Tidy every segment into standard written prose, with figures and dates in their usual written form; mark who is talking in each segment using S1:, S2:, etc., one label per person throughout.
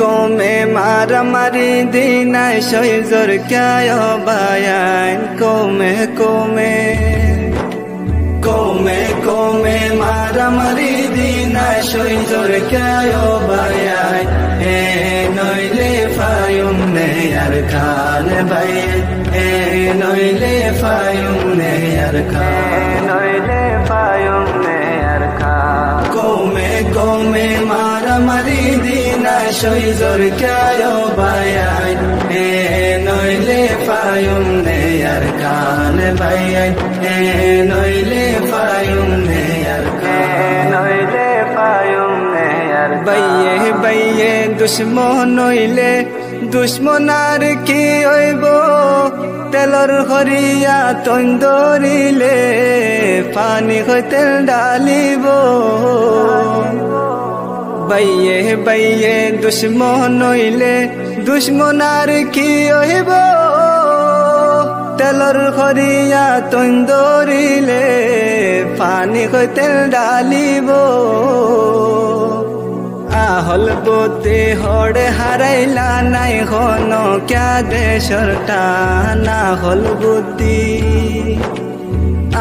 S1: কমে মারামারি দিনাই সইজর ক্যায় বায়ান কমে মারামারি দিনাই সইজর ক্যায় বায়ান নইলে ফায়ুম নে আর খান ভাই নইলে ফায়ুম নে আর খান নইলে ফায়ুম নে আর খান কমে মারামারি দিনাই সইজর ক্যায় বায়ান নইলে ফায়ুম নে আর খান ভাই নইলে ফায়ুম নে আর খান নইলে ফায়ুম নে আর বাইয়ে দুশ্মন নইলে দুশ্মনার কি হইব তেলর হরিয়া তন্দরিলে পানি হইতে ডালিব বাইয়ে দুশ্মন নইলে দুশ্মনার কি হইব তেলর হরিয়া তন্দরিলে পানি হইতে ডালিব আহল বুদ্ধি হড়ে হারাইলা নাই হন ক্যা দেশর টান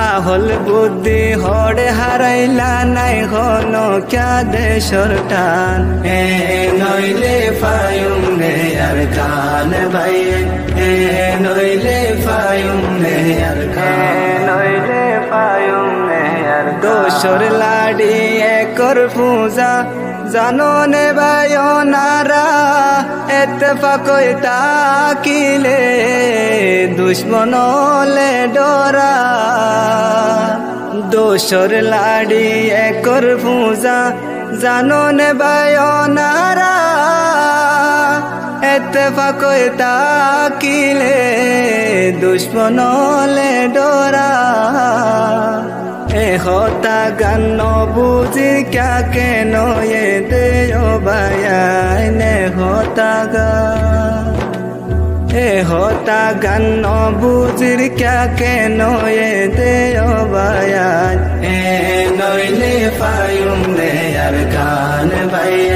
S1: আহল বুদ্ধি হড়ে হারাইলা নাই হন ক্যা দেশর টান নইলে ফায়ুম নে আর খান ভাই নইলে ফায়ুম নে আর খান নইলে ফায়ুম নে আর দোসর লাড়ি একর পূজা জাননে বায়নারা এতফাকই তাকিলে দুশ্মনলে ডরা দোসর লাড়ি একর পূজা জাননে বায়নারা এতফাকই তাকিলে দুশ্মনলে ডরা होता गन्नो बुझी क्या के नो ये दे बयान होता गन्नो बुझिर क्या के नो ये दे बयान नइले फायुम ने यार खान भाई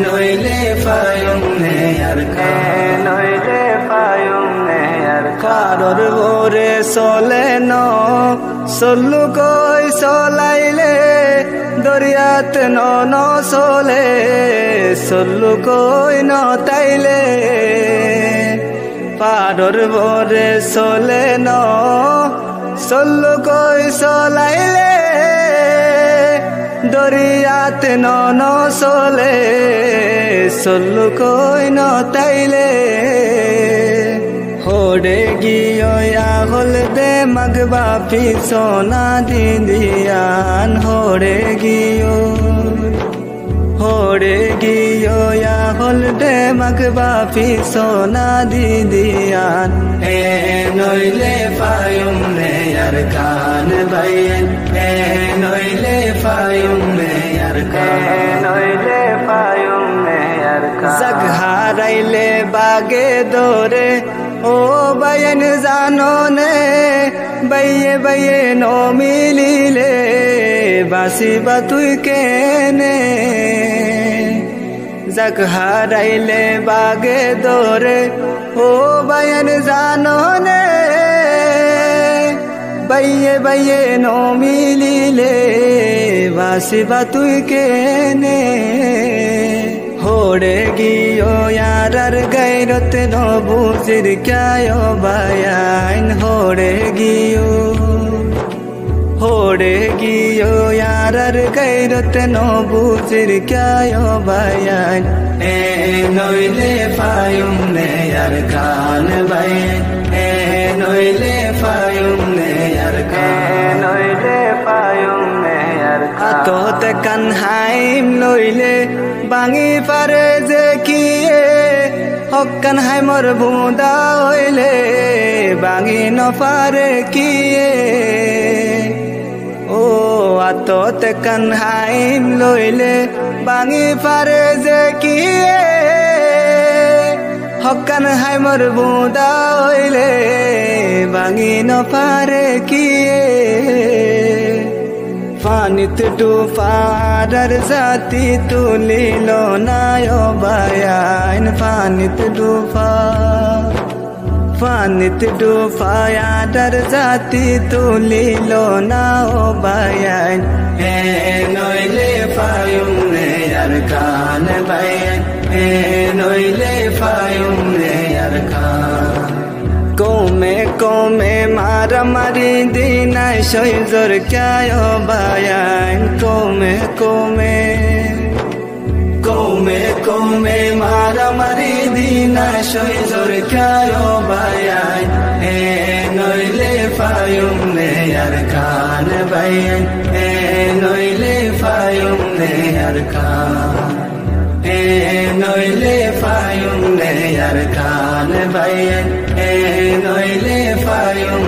S1: नइले फायुम ने यार खान नइले फायुम ने यार खारोर ओरे सोले नो সল্লু কই চলাইলে দরিয়াত ন চলে সল্লু কই নতাইলে পারর বরে চলে ন সল্লু কই চলাইলে দরিয়াত ন চলে সল্লু কই নতাইলে होड़े गियो या होल दे मगबा पी सोना दीदियान होड़े गियो या होल दे मगबा पी सोना दीदियान नइले फायुम ने यार खान भाई नइले फायुम ने यार खान नइले फायुम ने यार खान जग हाराइले बागे दोरे ओ बयन जानो ने बये नो मिलिले बासी बातुई केने जग हाराइले बागे दोरे ओ बयन जानो ने बये नो मिलिले बासी बातुई केने होड़े गियो यार गैरत नो बुझिर क्याय बयान होड़े गियो यार गैरत नो बुझिर क्याय बयान नइले फायुम ने यार खान भाई नइले फायुम ने यार खान नइले फायुम ने यार खान तो कन्हाइम नइले बांगी पारे जे किए हक्कान हाय मोर बुदा हইলে बांगी न पारे किए ओ आतोते कन्हाइम लइले बांगी पारे जे किए हक्कान हाय मोर बुदा हইলে बांगी न पारे किए ফানিত ডুফার জাতি তুলিল না ও বায়াইন ফানিত ডুফায়ার জাতি তুলিল না ও বায়াইন হে নইলে ফায়ুম নে আর কান বায়াইন হে নইলে ফায়ুম নে আর কান কৌমে কৌমে মারামারি দিনাই সৈজর ক্যায় বায়াইন কৌমে কৌমে কৌমে কৌমে মারামারি দিনাই সৈজর ক্যায় বায়াইন হে নইলে ফায়ুম নে আর কান বায়াইন হে নইলে ফায়ুম নে আর কান হে নইলে ফায়ুম নে আর কান বায়াইন হে নইলে ফায়ুম